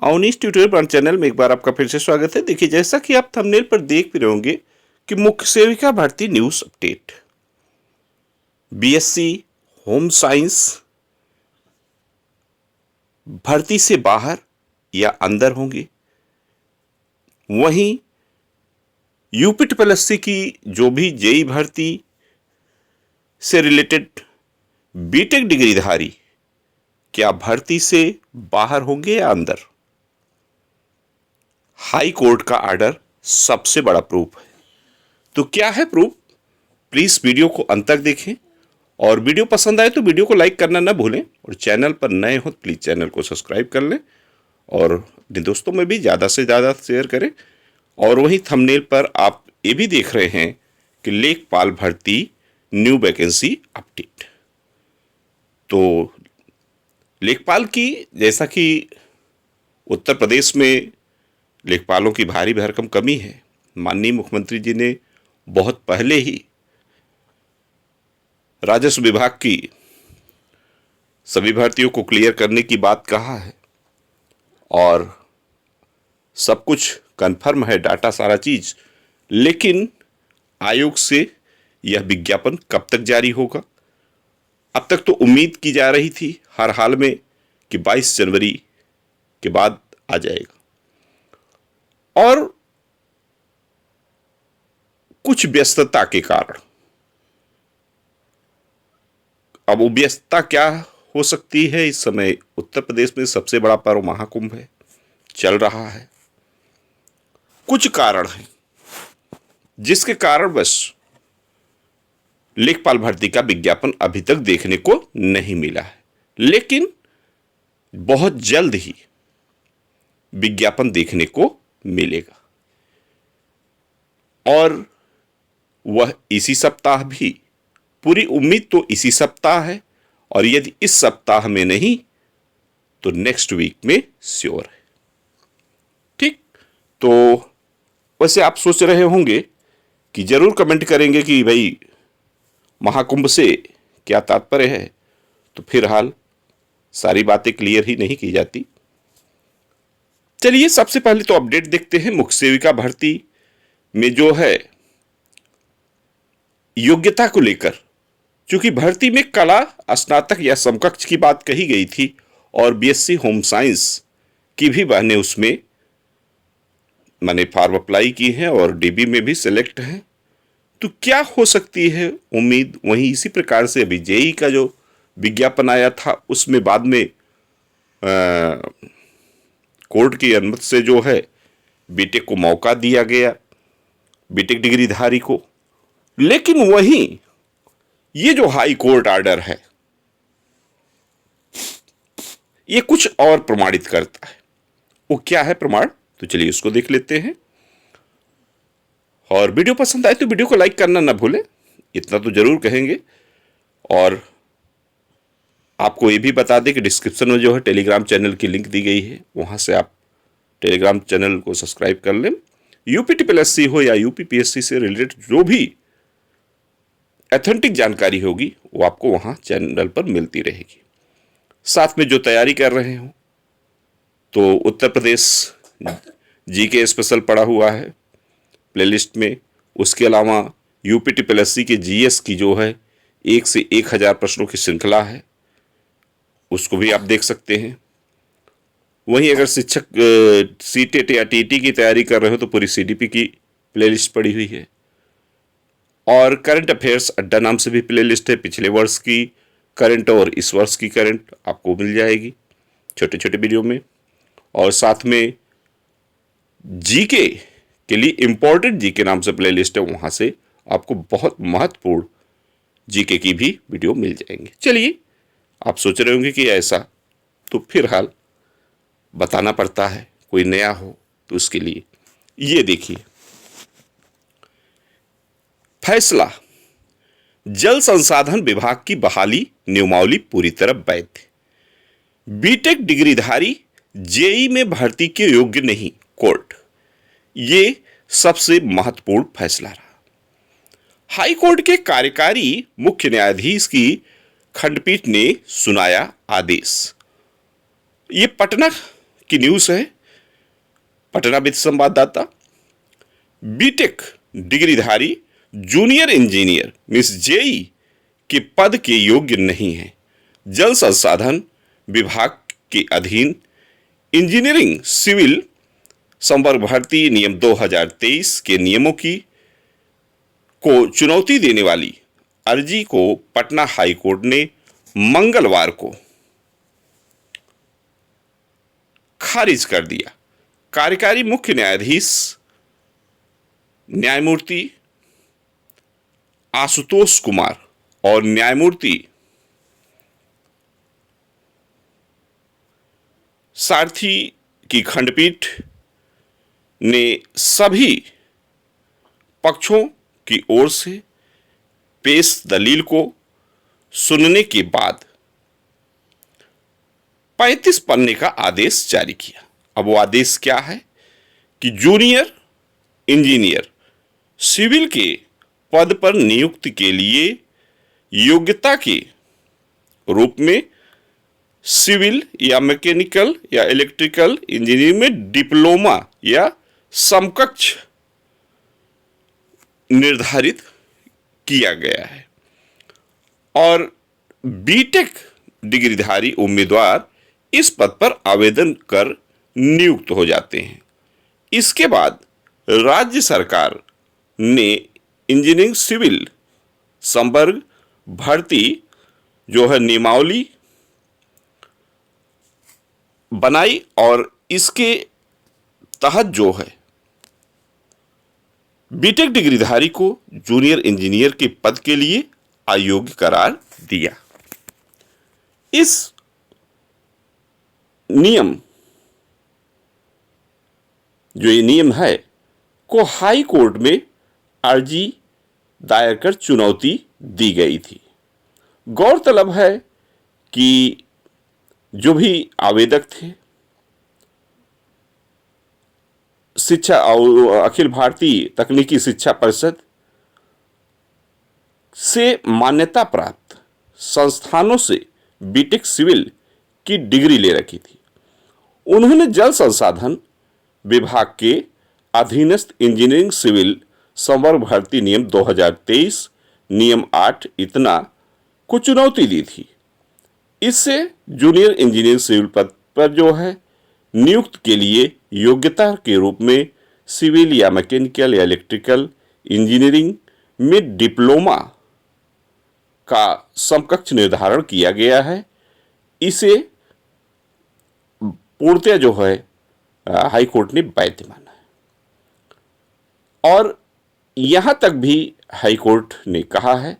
Awanish tutorial पर channel में एक बार आपका फिर से स्वागत है। देखिए, जैसा कि आप थंबनेल पर देख भी रहे होंगे कि मुख्य सेविका भर्ती news update. BSc home science भर्ती से बाहर या अंदर होंगे। वहीं यूपी ट्रिपल की जो भी जेई भर्ती से रिलेटेड बीटेक डिग्रीधारी क्या भर्ती से बाहर होंगे या अंदर। हाई कोर्ट का ऑर्डर सबसे बड़ा प्रूफ है। तो क्या है प्रूफ, प्लीज वीडियो को अंत तक देखें और वीडियो पसंद आए तो वीडियो को लाइक करना ना भूलें और चैनल पर नए हो तो प्लीज चैनल को सब्सक्राइब कर लें और अपने दोस्तों में भी ज़्यादा से ज़्यादा शेयर करें। और वहीं थंबनेल पर आप ये भी देख रहे हैं कि लेखपाल भर्ती न्यू वैकेंसी अपडेट। तो लेखपाल की, जैसा कि उत्तर प्रदेश में लेखपालों की भारी भरकम कमी है, माननीय मुख्यमंत्री जी ने बहुत पहले ही राजस्व विभाग की सभी भर्तियों को क्लियर करने की बात कहा है और सब कुछ कंफर्म है, डाटा सारा चीज। लेकिन आयोग से यह विज्ञापन कब तक जारी होगा। अब तक तो उम्मीद की जा रही थी हर हाल में कि 22 जनवरी के बाद आ जाएगा और कुछ व्यस्तता के कारण, अब वो व्यस्तता क्या हो सकती है। इस समय उत्तर प्रदेश में सबसे बड़ा पर्व महाकुंभ है, चल रहा है। कुछ कारण हैं जिसके कारण बस लेखपाल भर्ती का विज्ञापन अभी तक देखने को नहीं मिला है, लेकिन बहुत जल्द ही विज्ञापन देखने को मिलेगा और वह इसी सप्ताह भी, पूरी उम्मीद तो इसी सप्ताह है और यदि इस सप्ताह में नहीं तो नेक्स्ट वीक में श्योर है। ठीक, तो वैसे आप सोच रहे होंगे कि जरूर कमेंट करेंगे कि भाई महाकुंभ से क्या तात्पर्य है, तो फिलहाल सारी बातें क्लियर ही नहीं की जाती। चलिए सबसे पहले तो अपडेट देखते हैं मुख्य सेविका भर्ती में जो है योग्यता को लेकर। चूंकि भर्ती में कला स्नातक या समकक्ष की बात कही गई थी और बीएससी होम साइंस की भी बहनें उसमें मैंने फॉर्म अप्लाई की हैं और डीबी में भी सिलेक्ट हैं, तो क्या हो सकती है उम्मीद। वहीं इसी प्रकार से अभी जेई का जो विज्ञापन आया था उसमें बाद में कोर्ट की अनुमति से जो है बीटेक को मौका दिया गया, बीटेक डिग्रीधारी को। लेकिन वहीं ये जो हाई कोर्ट ऑर्डर है ये कुछ और प्रमाणित करता है। वो क्या है प्रमाण, तो चलिए उसको देख लेते हैं। और वीडियो पसंद आए तो वीडियो को लाइक करना ना भूलें, इतना तो जरूर कहेंगे। और आपको ये भी बता दें कि डिस्क्रिप्शन में जो है टेलीग्राम चैनल की लिंक दी गई है, वहां से आप टेलीग्राम चैनल को सब्सक्राइब कर लें। यूपी ट्रिपल हो या यूपी पीएससी से रिलेटेड जो भी ऑथेंटिक जानकारी होगी वो आपको वहां चैनल पर मिलती रहेगी। साथ में जो तैयारी कर रहे हो तो उत्तर प्रदेश जीके स्पेशल पड़ा हुआ है प्लेलिस्ट में। उसके अलावा यूपी ट्रिपल के जीएस की जो है 1 से 1000 प्रश्नों की श्रृंखला है, उसको भी आप देख सकते हैं। वहीं अगर शिक्षक सीटेट या टीटी की तैयारी कर रहे हो तो पूरी सीडीपी की प्लेलिस्ट पड़ी हुई है। और करंट अफेयर्स अड्डा नाम से भी प्लेलिस्ट है, पिछले वर्ष की करंट और इस वर्ष की करंट आपको मिल जाएगी छोटे छोटे वीडियो में। और साथ में जीके के लिए इम्पोर्टेंट जीके नाम से प्लेलिस्ट है, वहां से आपको बहुत महत्वपूर्ण जीके की भी वीडियो मिल जाएंगे। चलिए, आप सोच रहे होंगे कि ऐसा, तो फिलहाल बताना पड़ता है, कोई नया हो तो उसके लिए ये देखिए। फैसला, जल संसाधन विभाग की बहाली नियमावली पूरी तरह वैध। बीटेक डिग्रीधारी जेई में भर्ती के योग्य नहीं, कोर्ट। ये सबसे महत्वपूर्ण फैसला रहा। हाई कोर्ट के कार्यकारी मुख्य न्यायाधीश की खंडपीठ ने सुनाया आदेश। ये पटना की न्यूज़ है पटना विद संवाददाता। बीटेक डिग्रीधारी जूनियर इंजीनियर मिस जेई के पद के योग्य नहीं है। जल संसाधन विभाग के अधीन इंजीनियरिंग सिविल संवर्ग भर्ती नियम 2023 के नियमों को चुनौती देने वाली अर्जी को पटना हाई कोर्ट ने मंगलवार को खारिज कर दिया। कार्यकारी मुख्य न्यायाधीश न्यायमूर्ति आशुतोष कुमार और न्यायमूर्ति सारथी की खंडपीठ ने सभी पक्षों की ओर से पेश दलील को सुनने के बाद 35 पन्ने का आदेश जारी किया। अब वो आदेश क्या है कि जूनियर इंजीनियर सिविल के पद पर नियुक्ति के लिए योग्यता के रूप में सिविल या मैकेनिकल या इलेक्ट्रिकल इंजीनियरिंग में डिप्लोमा या समकक्ष निर्धारित किया गया है और बीटेक डिग्रीधारी उम्मीदवार इस पद पर आवेदन कर नियुक्त हो जाते हैं। इसके बाद राज्य सरकार ने इंजीनियरिंग सिविल संवर्ग भर्ती जो है नियमावली बनाई और इसके तहत जो है बीटेक डिग्रीधारी को जूनियर इंजीनियर के पद के लिए अयोग्य करार दिया। इस नियम जो ये नियम है को हाई कोर्ट में अर्जी दायर कर चुनौती दी गई थी। गौरतलब है कि जो भी आवेदक थे शिक्षा और अखिल भारतीय तकनीकी शिक्षा परिषद से मान्यता प्राप्त संस्थानों से बीटेक सिविल की डिग्री ले रखी थी। उन्होंने जल संसाधन विभाग के अधीनस्थ इंजीनियरिंग सिविल संवर्ग भर्ती नियम 2023 नियम 8 इतना को चुनौती दी थी। इससे जूनियर इंजीनियरिंग सिविल पद पर जो है नियुक्त के लिए योग्यता के रूप में सिविल या मैकेनिकल या इलेक्ट्रिकल इंजीनियरिंग में डिप्लोमा का समकक्ष निर्धारण किया गया है। इसे पूर्णतः जो है हाई कोर्ट ने वैध माना है और यहां तक भी हाई कोर्ट ने कहा है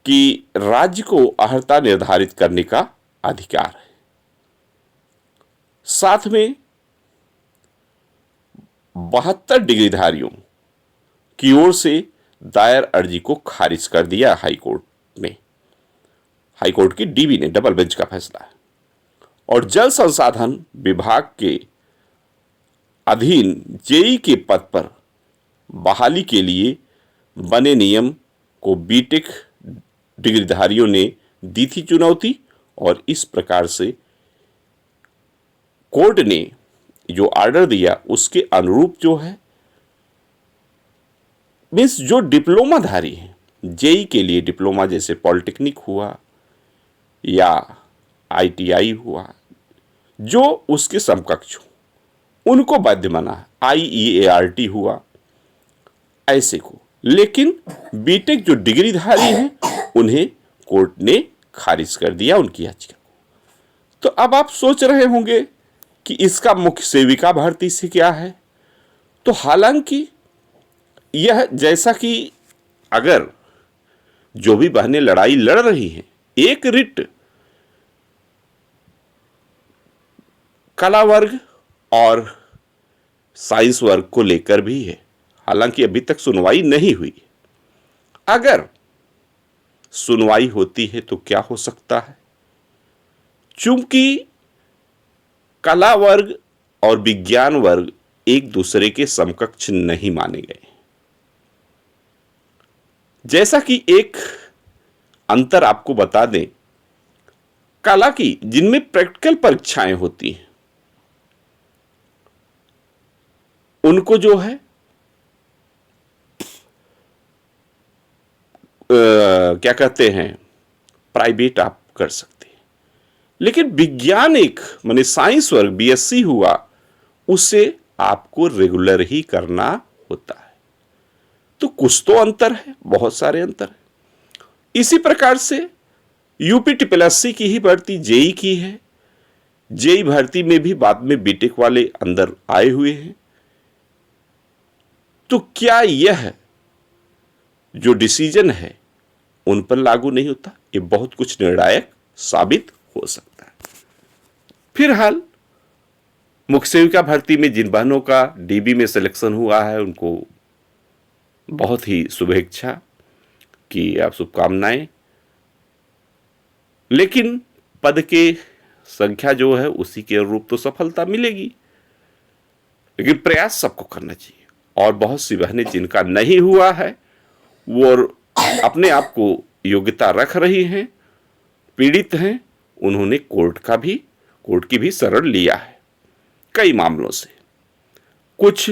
कि राज्य को अर्हता निर्धारित करने का अधिकार है। साथ में 72 डिग्रीधारियों की ओर से दायर अर्जी को खारिज कर दिया हाई कोर्ट ने। हाई कोर्ट की डीबी ने डबल बेंच का फैसला है और जल संसाधन विभाग के अधीन जेई के पद पर बहाली के लिए बने नियम को बीटेक डिग्रीधारियों ने दी थी चुनौती और इस प्रकार से कोर्ट ने जो ऑर्डर दिया उसके अनुरूप जो है मीन्स जो डिप्लोमाधारी हैं जेई के लिए डिप्लोमा जैसे पॉलिटेक्निक हुआ या आईटीआई हुआ जो उसके समकक्ष हो उनको बाध्य माना। आईईएआरटी हुआ ऐसे को, लेकिन बीटेक जो डिग्रीधारी हैं उन्हें कोर्ट ने खारिज कर दिया उनकी याचिका को। तो अब आप सोच रहे होंगे कि इसका मुख्य सेविका भर्ती से क्या है। तो हालांकि यह जैसा कि अगर जो भी बहनें लड़ाई लड़ रही हैं एक रिट कला वर्ग और साइंस वर्ग को लेकर भी है, हालांकि अभी तक सुनवाई नहीं हुई। अगर सुनवाई होती है तो क्या हो सकता है, चूंकि कला वर्ग और विज्ञान वर्ग एक दूसरे के समकक्ष नहीं माने गए। जैसा कि एक अंतर आपको बता दें, कला की जिनमें प्रैक्टिकल परीक्षाएं होती हैं उनको जो है क्या कहते हैं, प्राइवेट आप कर सकते हैं। लेकिन विज्ञान एक माने साइंस वर्ग बीएससी हुआ, उसे आपको रेगुलर ही करना होता है। तो कुछ तो अंतर है, बहुत सारे अंतर है। इसी प्रकार से यूपीटीपीएससी की ही भर्ती जेई की है। जेई भर्ती में भी बाद में बीटेक वाले अंदर आए हुए हैं। तो क्या यह जो डिसीजन है उन पर लागू नहीं होता? ये बहुत कुछ निर्णायक साबित हो सकता है। फिलहाल मुख्य सेविका भर्ती में जिन बहनों का डीबी में सिलेक्शन हुआ है, उनको बहुत ही शुभेच्छा की आप शुभकामनाएं। लेकिन पद के संख्या जो है उसी के अनुरूप तो सफलता मिलेगी, लेकिन प्रयास सबको करना चाहिए। और बहुत सी बहनें जिनका नहीं हुआ है वो अपने आप को योग्यता रख रही हैं, पीड़ित हैं, उन्होंने कोर्ट की भी शरण लिया है कई मामलों से। कुछ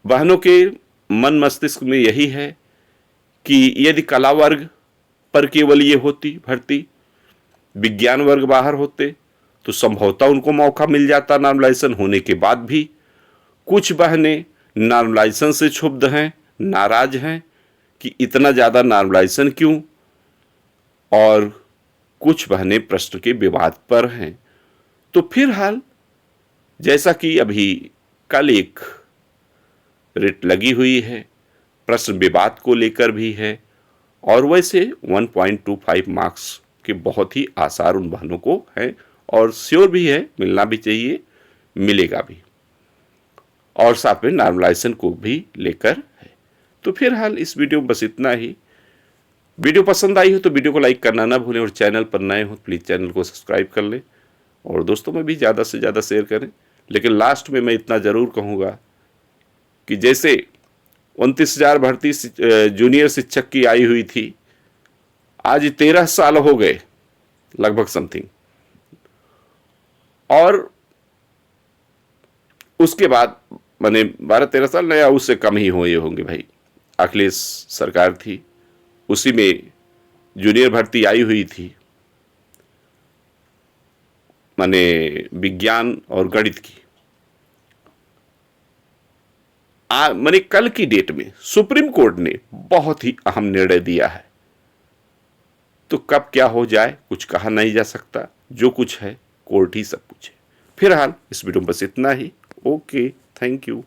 बहनों के मन मस्तिष्क में यही है कि यदि कला वर्ग पर केवल ये होती भर्ती, विज्ञान वर्ग बाहर होते, तो संभवतः उनको मौका मिल जाता नॉर्मलाइजेशन होने के बाद भी। कुछ बहनें नॉर्मलाइजेशन से क्षुब्ध हैं, नाराज हैं कि इतना ज़्यादा नॉर्मलाइजेशन क्यों, और कुछ बहनें प्रश्न के विवाद पर हैं। तो फिलहाल जैसा कि अभी कल एक रिट लगी हुई है, प्रश्न विवाद को लेकर भी है, और वैसे 1.25 मार्क्स के बहुत ही आसार उन बहनों को हैं, और श्योर भी है, मिलना भी चाहिए, मिलेगा भी, और साथ में नॉर्मलाइजेशन को भी लेकर है। तो फिलहाल इस वीडियो में बस इतना ही। वीडियो पसंद आई हो तो वीडियो को लाइक करना ना भूलें, और चैनल पर नए हो प्लीज़ चैनल को सब्सक्राइब कर लें, और दोस्तों में भी ज़्यादा से ज़्यादा शेयर करें। लेकिन लास्ट में मैं इतना ज़रूर कहूँगा कि जैसे 29,000 भर्ती जूनियर शिक्षक की आई हुई थी, आज 13 साल हो गए लगभग समथिंग, और उसके बाद मैंने 12-13 साल नया उससे कम ही हुए होंगे भाई, अखिलेश सरकार थी, उसी में जूनियर भर्ती आई हुई थी, माने विज्ञान और गणित की। माने कल की डेट में सुप्रीम कोर्ट ने बहुत ही अहम निर्णय दिया है। तो कब क्या हो जाए कुछ कहा नहीं जा सकता, जो कुछ है कोर्ट ही सब कुछ है। फिलहाल इस वीडियो में बस इतना ही। Okay, thank you.